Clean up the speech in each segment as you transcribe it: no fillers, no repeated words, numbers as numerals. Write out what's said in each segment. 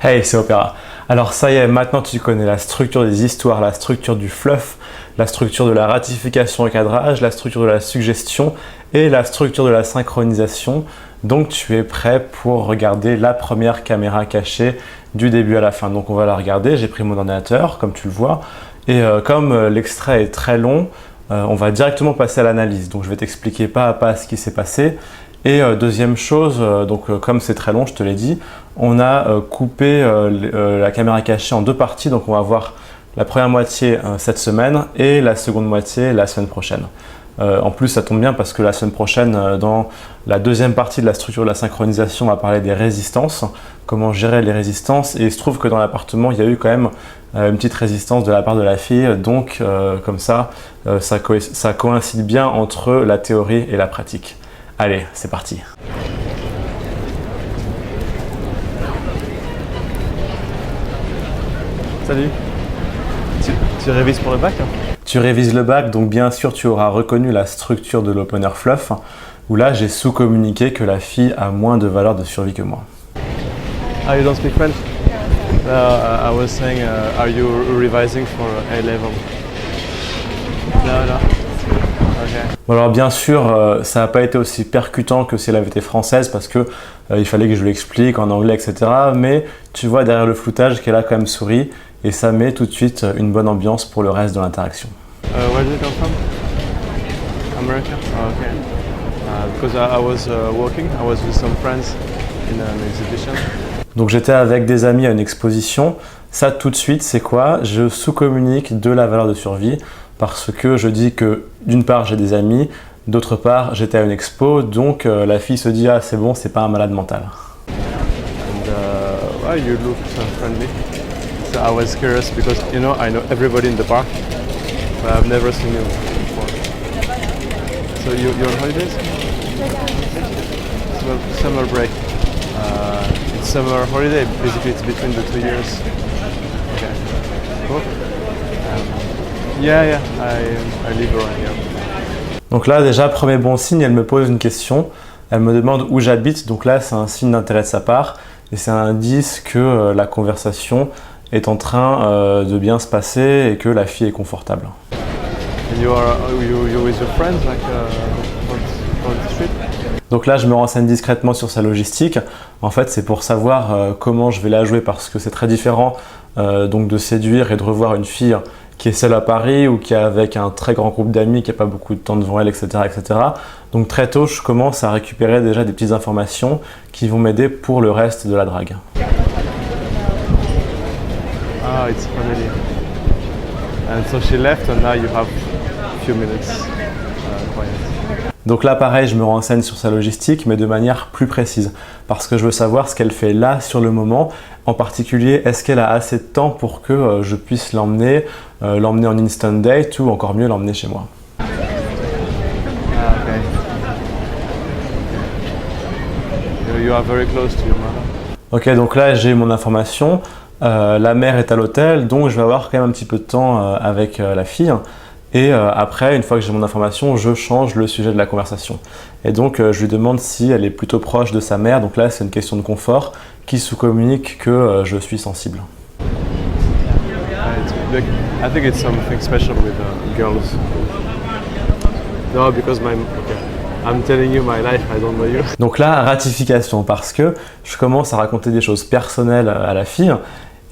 Hey, c'est Opéra. Alors ça y est, maintenant tu connais la structure des histoires, la structure du fluff, la structure de la ratification et cadrage, la structure de la suggestion et la structure de la synchronisation. Donc tu es prêt pour regarder la première caméra cachée du début à la fin. Donc on va la regarder, j'ai pris mon ordinateur comme tu le vois. Et comme l'extrait est très long, on va directement passer à l'analyse. Donc je vais t'expliquer pas à pas ce qui s'est passé. Et deuxième chose, comme c'est très long, je te l'ai dit, on a coupé la caméra cachée en deux parties. Donc on va voir la première moitié cette semaine et la seconde moitié la semaine prochaine. En plus, ça tombe bien parce que la semaine prochaine, dans la deuxième partie de la structure de la synchronisation, on va parler des résistances, comment gérer les résistances. Et il se trouve que dans l'appartement, il y a eu quand même une petite résistance de la part de la fille. Donc comme ça coïncide bien entre la théorie et la pratique. Allez, c'est parti. Salut. Tu révises pour le bac hein? Tu révises le bac, donc bien sûr tu auras reconnu la structure de l'opener fluff, où là j'ai sous-communiqué que la fille a moins de valeur de survie que moi. Ah, you don't speak French? I was saying, are you revising for A level? No. Okay. Bon, alors bien sûr, ça n'a pas été aussi percutant que si elle avait été française parce que il fallait que je lui explique en anglais, etc. Mais tu vois derrière le floutage qu'elle a quand même souri et ça met tout de suite une bonne ambiance pour le reste de l'interaction. Where did you come from? America? Oh, okay. Because I was walking, I was with some friends in an exhibition. Donc j'étais avec des amis à une exposition. Ça tout de suite, c'est quoi? Je sous-communique de la valeur de survie parce que je dis que d'une part j'ai des amis, d'autre part j'étais à une expo, donc la fille se dit ah c'est bon, c'est pas un malade mental. And well, you look friendly. So I was curious because you know I know everybody in the park, but I've never seen you before. So you're on holidays? Summer break. It's summer holiday. Basically, it's between the 2 years. Okay. Cool. Yeah. I live around here. Donc là déjà premier bon signe, elle me pose une question. Elle me demande où j'habite. Donc là c'est un signe d'intérêt de sa part et c'est un indice que la conversation est en train de bien se passer et que la fille est confortable. And you with your friends like on the street? Donc là je me renseigne discrètement sur sa logistique. En fait c'est pour savoir comment je vais la jouer parce que c'est très différent donc de séduire et de revoir une fille qui est seule à Paris ou qui est avec un très grand groupe d'amis qui n'a pas beaucoup de temps devant elle, etc., etc. Donc très tôt je commence à récupérer déjà des petites informations qui vont m'aider pour le reste de la drague. Ah, it's family. And so she left and now you have a few minutes quiet. Donc là pareil, je me renseigne sur sa logistique mais de manière plus précise parce que je veux savoir ce qu'elle fait là sur le moment. En particulier, est-ce qu'elle a assez de temps pour que je puisse l'emmener en instant date ou encore mieux l'emmener chez moi. Ah, okay. You are very close to your mother. Ok, donc là j'ai mon information. La mère est à l'hôtel, donc je vais avoir quand même un petit peu de temps avec la fille. Et après, une fois que j'ai mon information, je change le sujet de la conversation. Et donc, je lui demande si elle est plutôt proche de sa mère. Donc là, c'est une question de confort qui sous-communique que je suis sensible. I think it's something special with girls. No, because I'm telling you my life, I don't know you. Donc là, ratification, parce que je commence à raconter des choses personnelles à la fille.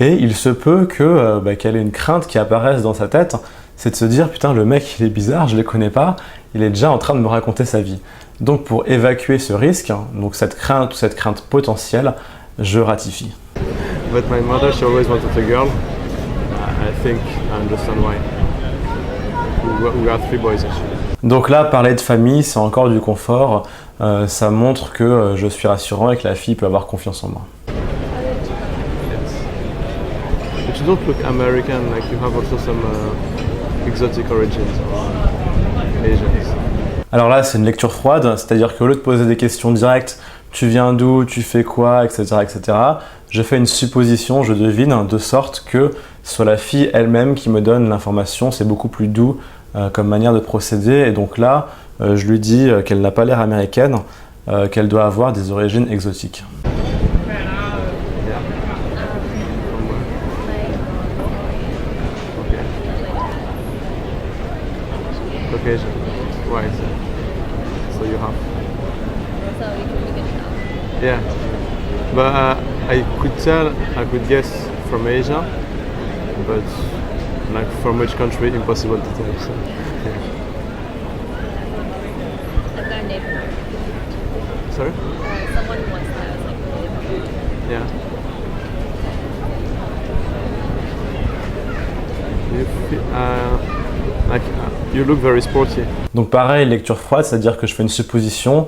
Et il se peut qu'elle ait une crainte qui apparaisse dans sa tête. C'est de se dire, putain, le mec, il est bizarre, je ne le connais pas, il est déjà en train de me raconter sa vie. Donc pour évacuer ce risque, donc cette crainte potentielle, je ratifie. But my mother, she always wanted a girl. I think I understand why. We are 3 boys actually. Donc là, parler de famille, c'est encore du confort. Ça montre que je suis rassurant et que la fille peut avoir confiance en moi. But you don't look American, like you have also some exotic origins or Asians. Alors là, c'est une lecture froide, c'est-à-dire qu'au lieu de poser des questions directes, tu viens d'où, tu fais quoi, etc., etc., je fais une supposition, je devine, de sorte que ce soit la fille elle-même qui me donne l'information. C'est beaucoup plus doux comme manière de procéder. Et donc là, je lui dis qu'elle n'a pas l'air américaine, qu'elle doit avoir des origines exotiques. occasion. Right. So you have. So we can tell. Yeah. But I could guess from Asia, but like from which country, impossible to tell. So, yeah. I've got a neighbor. Sorry? Someone once that I was like, really Yeah. You look very sporty. Donc pareil, lecture froide, c'est-à-dire que je fais une supposition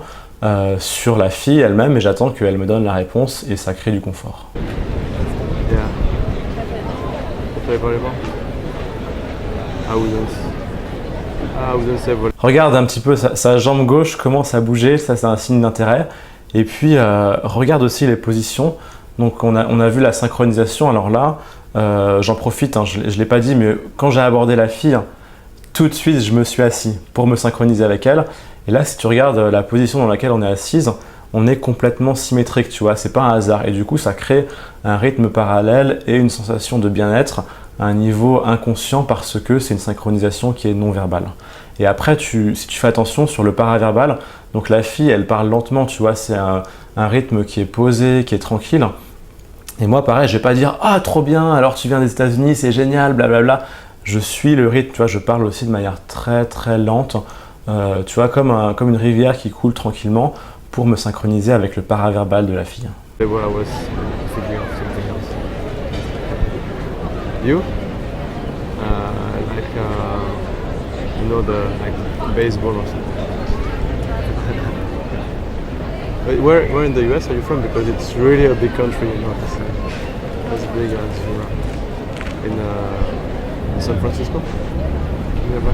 sur la fille elle-même et j'attends qu'elle me donne la réponse et ça crée du confort. Yeah. You play volleyball? I wouldn't say volleyball. Regarde un petit peu sa jambe gauche commence à bouger, ça c'est un signe d'intérêt. Et puis regarde aussi les positions. Donc on a vu la synchronisation, alors là j'en profite, hein, je ne l'ai pas dit, mais quand j'ai abordé la fille, tout de suite je me suis assis pour me synchroniser avec elle. Et là si tu regardes la position dans laquelle on est assise, on est complètement symétrique, tu vois, c'est pas un hasard. Et du coup ça crée un rythme parallèle et une sensation de bien-être à un niveau inconscient parce que c'est une synchronisation qui est non verbale. Et après, si tu fais attention sur le paraverbal, donc la fille, elle parle lentement, tu vois, c'est un rythme qui est posé, qui est tranquille. Et moi, pareil, je vais pas dire « Ah, trop bien, alors tu viens des États-Unis, c'est génial, blablabla ». Je suis le rythme, tu vois, je parle aussi de manière très très lente, tu vois, comme une rivière qui coule tranquillement pour me synchroniser avec le paraverbal de la fille. I was thinking of something else. You? You know, like baseball or something. But where in the US are you from? Because it's really a big country, you know. It's as big as in San Francisco. Nearby.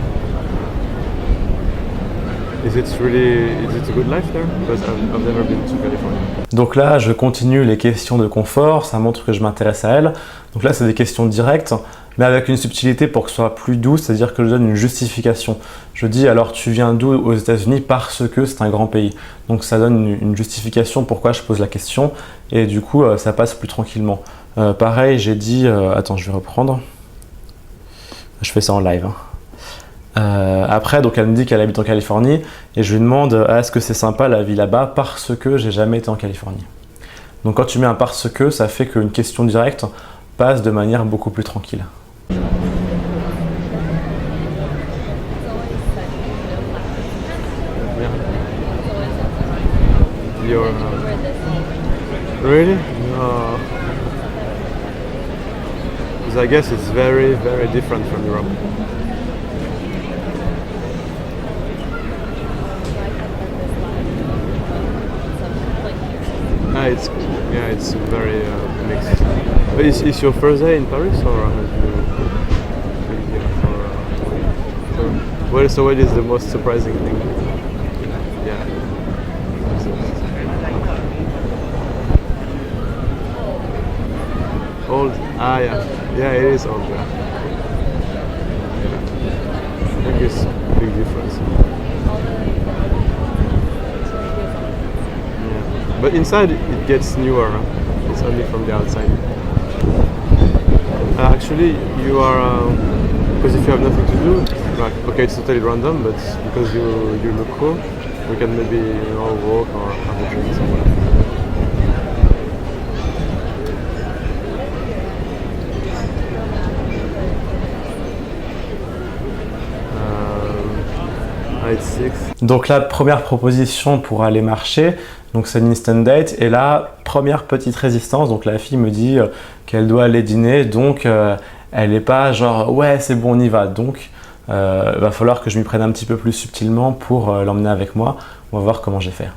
Is it a good life there? Because I've never been to California. Donc là, je continue les questions de confort, ça montre que je m'intéresse à elle. Donc là, c'est des questions directes, mais avec une subtilité pour que ce soit plus doux, c'est-à-dire que je donne une justification. Je dis alors tu viens d'où aux États-Unis parce que c'est un grand pays. Donc ça donne une justification pourquoi je pose la question et du coup ça passe plus tranquillement. Pareil, j'ai dit, attends, je vais reprendre. Je fais ça en live. Après, donc elle me dit qu'elle habite en Californie et je lui demande est-ce que c'est sympa la vie là-bas parce que j'ai jamais été en Californie. Donc quand tu mets un parce que, ça fait qu'une question directe passe de manière beaucoup plus tranquille. Really? No. Because I guess it's very, very different from Europe. It's very mixed. But is your first day in Paris or have you been here for? So what is the most surprising thing? Yeah. Old? Ah, yeah. Yeah, it is old. Yeah. I think it's a big difference. Yeah. But inside it gets newer. Huh? It's only from the outside. Actually, you are because if you have nothing to do, like okay, it's totally random, but because you look cool, we can maybe walk or have a drink somewhere. Donc la première proposition pour aller marcher, donc c'est une instant date et là première petite résistance, donc la fille me dit qu'elle doit aller dîner, donc elle n'est pas genre ouais c'est bon on y va, donc va falloir que je m'y prenne un petit peu plus subtilement pour l'emmener avec moi. On va voir comment j'ai fait.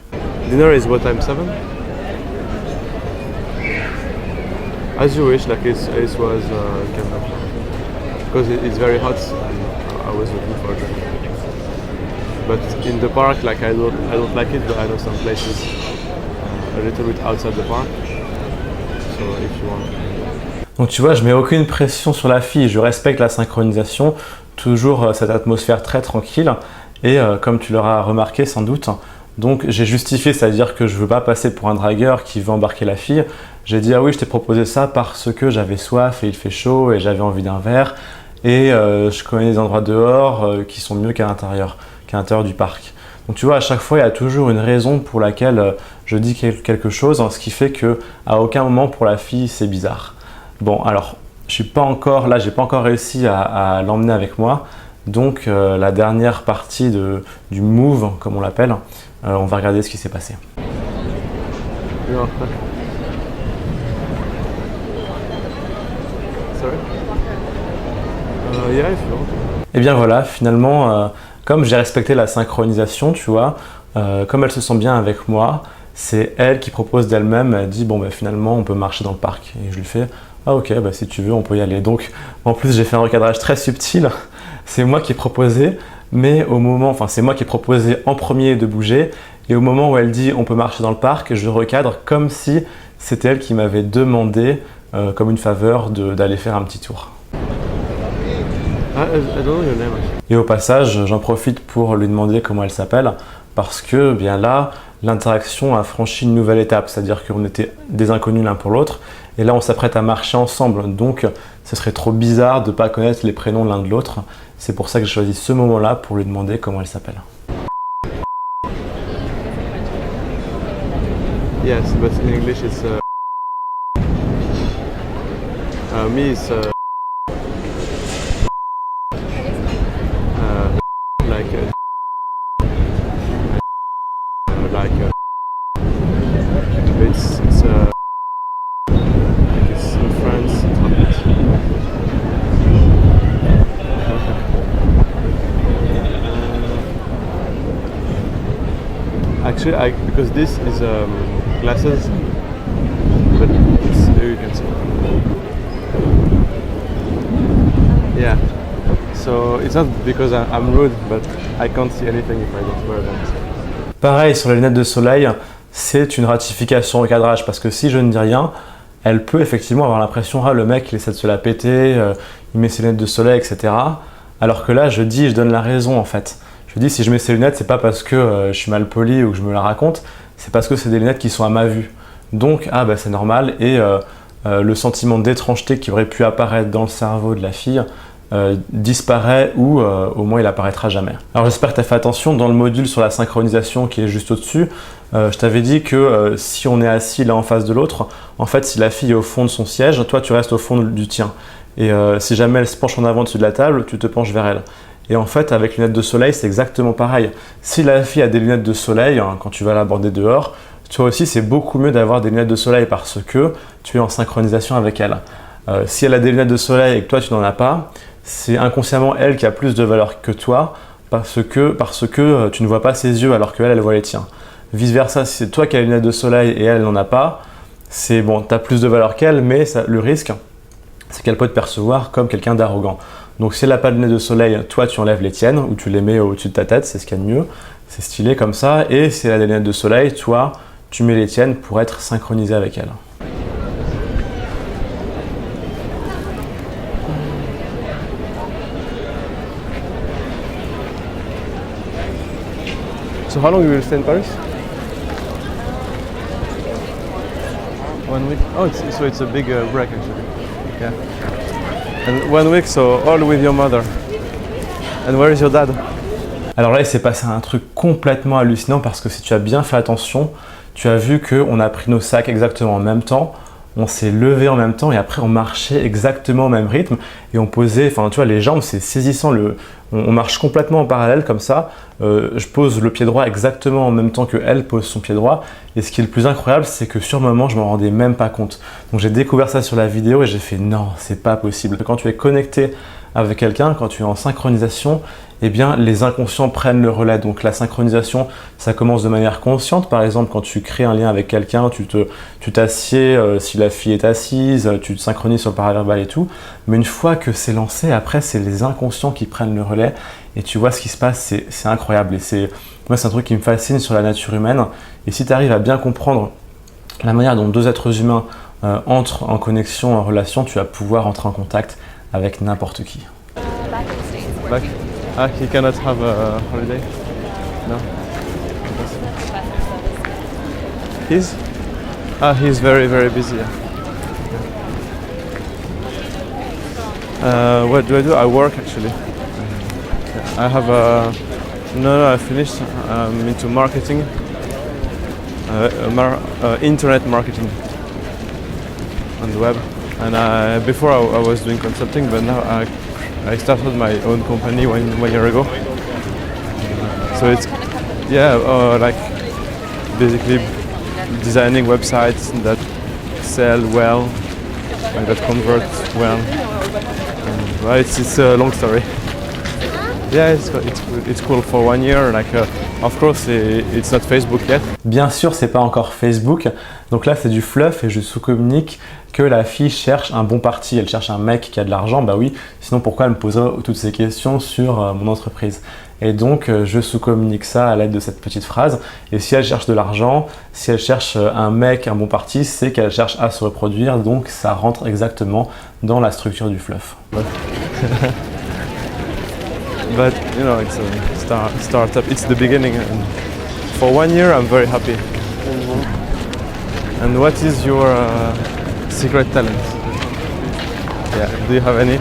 Dinner is what time, 7? As you wish, like it was because it's very hot and I was looking for a drink. But in the park, like I don't like it, but I know some places a little bit outside the park. So if you want. Donc tu vois, je mets aucune pression sur la fille, je respecte la synchronisation, toujours cette atmosphère très tranquille et comme tu l'auras remarqué sans doute, donc j'ai justifié, c'est-à-dire que je ne veux pas passer pour un dragueur qui veut embarquer la fille. J'ai dit ah oui, je t'ai proposé ça parce que j'avais soif et il fait chaud et j'avais envie d'un verre. et je connais des endroits dehors qui sont mieux qu'à l'intérieur du parc. Donc tu vois, à chaque fois, il y a toujours une raison pour laquelle je dis quelque chose, ce qui fait que à aucun moment pour la fille, c'est bizarre. Bon, alors, je suis pas encore là, j'ai pas encore réussi à l'emmener avec moi. Donc la dernière partie du move, comme on l'appelle, on va regarder ce qui s'est passé. No. Sorry? Yeah, if you want. Et bien voilà, finalement, comme j'ai respecté la synchronisation, tu vois, comme elle se sent bien avec moi, c'est elle qui propose d'elle-même, elle dit bon bah finalement on peut marcher dans le parc. Et je lui fais ah ok, bah si tu veux on peut y aller. Donc en plus j'ai fait un recadrage très subtil, c'est moi qui ai proposé, mais au moment, enfin c'est moi qui ai proposé en premier de bouger, et au moment où elle dit on peut marcher dans le parc, je recadre comme si c'était elle qui m'avait demandé comme une faveur d'aller faire un petit tour. I don't know your name actually. Et au passage, j'en profite pour lui demander comment elle s'appelle, parce que bien là, l'interaction a franchi une nouvelle étape, c'est-à-dire qu'on était des inconnus l'un pour l'autre, et là on s'apprête à marcher ensemble, donc ce serait trop bizarre de ne pas connaître les prénoms l'un de l'autre. C'est pour ça que j'ai choisi ce moment-là pour lui demander comment elle s'appelle. Yes, but in English it's me it's it's in France. Actually, because this is glasses, but it's you can see. Yeah. So it's not because I'm rude, but I can't see anything if I don't wear them. Pareil sur les lunettes de soleil, c'est une ratification au cadrage, parce que si je ne dis rien, elle peut effectivement avoir l'impression ah le mec il essaie de se la péter, il met ses lunettes de soleil, etc. Alors que là je dis, je donne la raison en fait. Je dis si je mets ces lunettes, c'est pas parce que je suis mal poli ou que je me la raconte, c'est parce que c'est des lunettes qui sont à ma vue. Donc ah bah c'est normal, et le sentiment d'étrangeté qui aurait pu apparaître dans le cerveau de la fille disparaît, ou au moins il apparaîtra jamais. Alors j'espère que tu as fait attention dans le module sur la synchronisation qui est juste au-dessus. Je t'avais dit que si on est assis l'un en face de l'autre, en fait si la fille est au fond de son siège, toi tu restes au fond du tien. Et si jamais elle se penche en avant dessus de la table, tu te penches vers elle. Et en fait avec les lunettes de soleil c'est exactement pareil. Si la fille a des lunettes de soleil, quand tu vas l'aborder dehors, toi aussi c'est beaucoup mieux d'avoir des lunettes de soleil parce que tu es en synchronisation avec elle. Si elle a des lunettes de soleil et que toi tu n'en as pas, c'est inconsciemment elle qui a plus de valeur que toi parce que tu ne vois pas ses yeux alors qu'elle voit les tiens. Vice versa, si c'est toi qui as les lunettes de soleil et elle n'en a pas, c'est bon, tu as plus de valeur qu'elle, mais le risque c'est qu'elle peut te percevoir comme quelqu'un d'arrogant. Donc si elle n'a pas de lunettes de soleil, toi tu enlèves les tiennes ou tu les mets au-dessus de ta tête, c'est ce qu'il y a de mieux, c'est stylé comme ça. Et si elle a des lunettes de soleil, toi tu mets les tiennes pour être synchronisé avec elle. So how long you will stay in Paris? 1 week. Oh, so it's a big break actually. Yeah. And 1 week, so all with your mother. And where is your dad? Alors là, il s'est passé un truc complètement hallucinant parce que si tu as bien fait attention, tu as vu qu'on a pris nos sacs exactement en même temps, on s'est levé en même temps et après on marchait exactement au même rythme et on posait, enfin tu vois, les jambes, c'est saisissant, on marche complètement en parallèle comme ça. Je pose le pied droit exactement en même temps que elle pose son pied droit, et ce qui est le plus incroyable, c'est que sur le moment, je m'en rendais même pas compte. Donc j'ai découvert ça sur la vidéo et j'ai fait non, c'est pas possible. Quand tu es connecté avec quelqu'un, quand tu es en synchronisation, eh bien les inconscients prennent le relais. Donc la synchronisation, ça commence de manière consciente. Par exemple, quand tu crées un lien avec quelqu'un, tu t'assieds, si la fille est assise, tu te synchronises sur le paraverbal et tout. Mais une fois que c'est lancé, après c'est les inconscients qui prennent le relais et tu vois ce qui se passe, c'est incroyable. Et moi c'est un truc qui me fascine sur la nature humaine. Et si tu arrives à bien comprendre la manière dont deux êtres humains entrent en connexion, en relation, tu vas pouvoir entrer en contact avec n'importe qui. Back in the States, where Back? Ah, he cannot have a holiday? No? He's? Ah, he's very, very busy. Yeah. What do I do? I work actually. I have a no. I finished. I'm into marketing, internet marketing on the web. And before I was doing consulting, but now I started my own company one year ago. So it's like basically designing websites that sell well and that convert well. It's a long story. Yeah, it's cool for 1 year. Of course, it's not Facebook yet. Bien sûr, c'est pas encore Facebook. Donc là, c'est du fluff et je sous-communique que la fille cherche un bon parti. Elle cherche un mec qui a de l'argent. Bah oui, sinon pourquoi elle me poserait toutes ces questions sur mon entreprise? Et donc, je sous-communique ça à l'aide de cette petite phrase. Et si elle cherche de l'argent, si elle cherche un mec, un bon parti, c'est qu'elle cherche à se reproduire. Donc, ça rentre exactement dans la structure du fluff. But you know, it's a startup. It's the beginning. And for 1 year, I'm very happy. And what is your secret talent? Yeah, do you have any?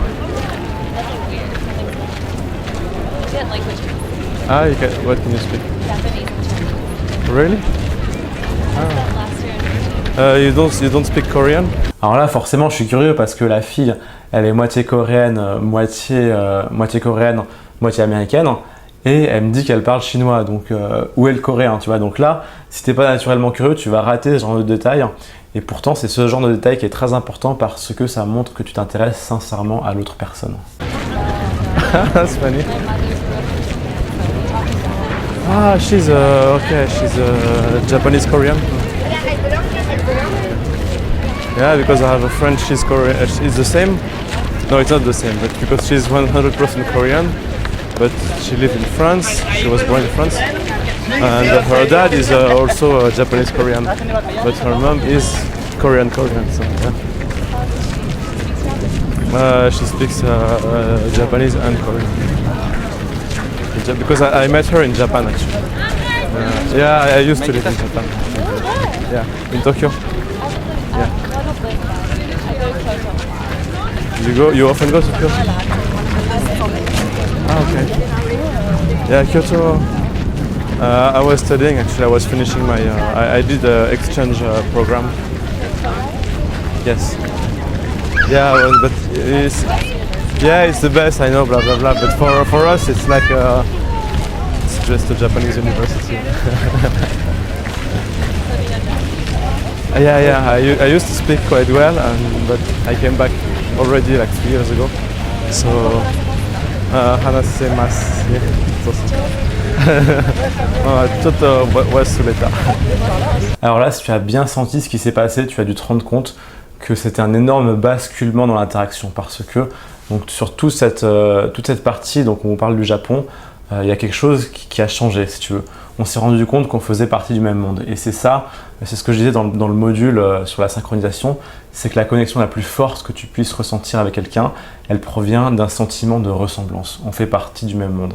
Different languages. Ah, what can you speak? Japanese and Chinese. Really? Last year. You don't speak Korean? Alors là, forcément, je suis curieux parce que la fille, elle est moitié coréenne, moitié américaine, et elle me dit qu'elle parle chinois. Donc, où est le coréen, tu vois? Donc là, si t'es pas naturellement curieux, tu vas rater ce genre de détails. Et pourtant, c'est ce genre de détail qui est très important parce que ça montre que tu t'intéresses sincèrement à l'autre personne. That's funny. Ah, she's Japanese Korean. Yeah, because I have a friend, she's Korean. It's the same. No, it's not the same, but because she's 100% Korean, but she lived in France. She was born in France, and her dad is also a Japanese Korean, but her mom is Korean. So yeah. She speaks Japanese and Korean. Because I met her in Japan actually. Yeah, I used to live in Japan. Yeah, in Tokyo. Yeah. You often go to Kyoto? Ah, okay. Yeah, Kyoto. I was studying actually. I was finishing my. I did an exchange program. Yes. Yeah, but it's the best. I know, blah blah blah. But for us, it's like it's just a Japanese university. Yeah. I used to speak quite well, but I came back already like 3 years ago. So, hanasemasu. Alors là, si tu as bien senti ce qui s'est passé, tu as dû te rendre compte que c'était un énorme basculement dans l'interaction parce que donc, sur toute cette partie, donc on parle du Japon, il y a quelque chose qui a changé, si tu veux. On s'est rendu compte qu'on faisait partie du même monde. Et c'est ça, c'est ce que je disais dans le module sur la synchronisation, c'est que la connexion la plus forte que tu puisses ressentir avec quelqu'un, elle provient d'un sentiment de ressemblance. On fait partie du même monde.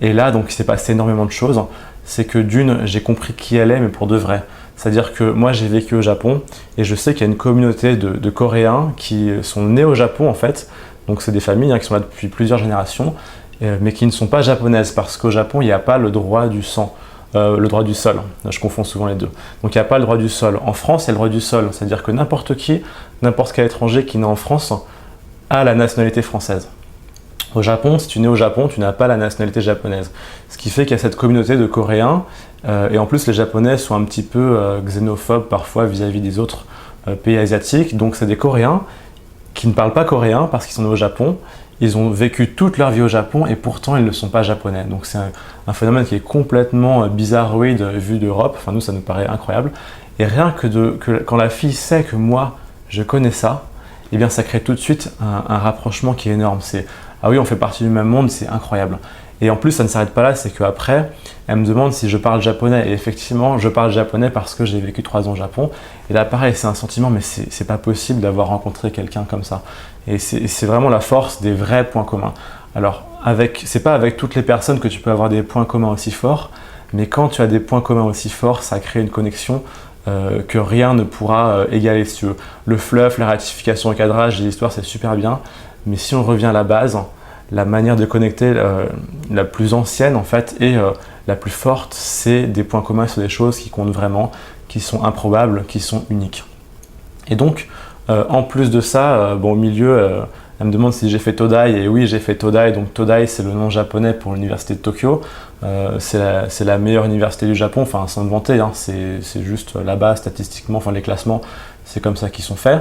Et là, donc, il s'est passé énormément de choses. C'est que d'une, j'ai compris qui elle est, mais pour de vrai. C'est-à-dire que moi, j'ai vécu au Japon et je sais qu'il y a une communauté de Coréens qui sont nés au Japon, en fait. Donc, c'est des familles qui sont là depuis plusieurs générations, mais qui ne sont pas japonaises parce qu'au Japon, il n'y a pas le droit du sang. Le droit du sol, je confonds souvent les deux. Donc il n'y a pas le droit du sol. En France, il y a le droit du sol, c'est-à-dire que n'importe quel étranger qui naît en France a la nationalité française. Au Japon, si tu nais au Japon, tu n'as pas la nationalité japonaise. Ce qui fait qu'il y a cette communauté de Coréens, et en plus les Japonais sont un petit peu xénophobes parfois vis-à-vis des autres pays asiatiques. Donc c'est des Coréens qui ne parlent pas coréen parce qu'ils sont nés au Japon. Ils ont vécu toute leur vie au Japon et pourtant ils ne sont pas japonais. Donc c'est un phénomène qui est complètement bizarroïde vu d'Europe. Enfin nous ça nous paraît incroyable. Et rien que quand la fille sait que moi je connais ça, eh bien ça crée tout de suite un rapprochement qui est énorme. C'est ah oui on fait partie du même monde, c'est incroyable. Et en plus ça ne s'arrête pas là, c'est qu'après elle me demande si je parle japonais. Et effectivement je parle japonais parce que j'ai vécu 3 ans au Japon. Et là pareil c'est un sentiment mais c'est pas possible d'avoir rencontré quelqu'un comme ça. Et c'est vraiment la force des vrais points communs. Alors, c'est pas avec toutes les personnes que tu peux avoir des points communs aussi forts, mais quand tu as des points communs aussi forts, ça crée une connexion que rien ne pourra égaler, si tu veux. Le fluff, la ratification, le cadrage, les histoires, c'est super bien, mais si on revient à la base, la manière de connecter la plus ancienne en fait et la plus forte, c'est des points communs sur des choses qui comptent vraiment, qui sont improbables, qui sont uniques. Et donc, en plus de ça, bon, au milieu, elle me demande si j'ai fait Todai, et oui, j'ai fait Todai. Donc Todai, c'est le nom japonais pour l'université de Tokyo. C'est la meilleure université du Japon, enfin sans me vanter, hein, c'est juste là-bas statistiquement, enfin les classements, c'est comme ça qu'ils sont faits.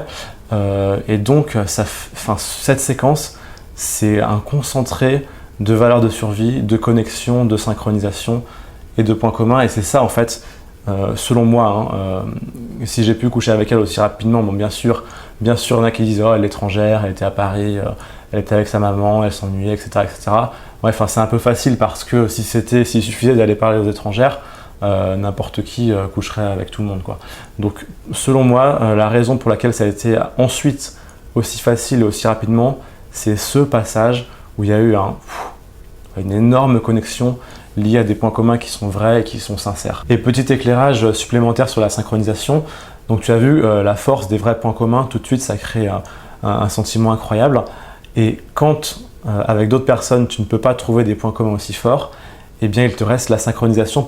Et donc, cette séquence, c'est un concentré de valeurs de survie, de connexion, de synchronisation et de points communs. Et c'est ça, en fait, selon moi, hein, si j'ai pu coucher avec elle aussi rapidement, bon, bien sûr, il y en a qui disent « Oh, elle est étrangère, elle était à Paris, elle était avec sa maman, elle s'ennuyait, etc. etc. » Ouais, enfin, c'est un peu facile parce que s'il suffisait d'aller parler aux étrangères, n'importe qui coucherait avec tout le monde, quoi. Donc, selon moi, la raison pour laquelle ça a été ensuite aussi facile et aussi rapidement, c'est ce passage où il y a eu une énorme connexion liée à des points communs qui sont vrais et qui sont sincères. Et petit éclairage supplémentaire sur la synchronisation. Donc tu as vu la force des vrais points communs, tout de suite ça crée un sentiment incroyable. Et quand avec d'autres personnes tu ne peux pas trouver des points communs aussi forts, eh bien il te reste la synchronisation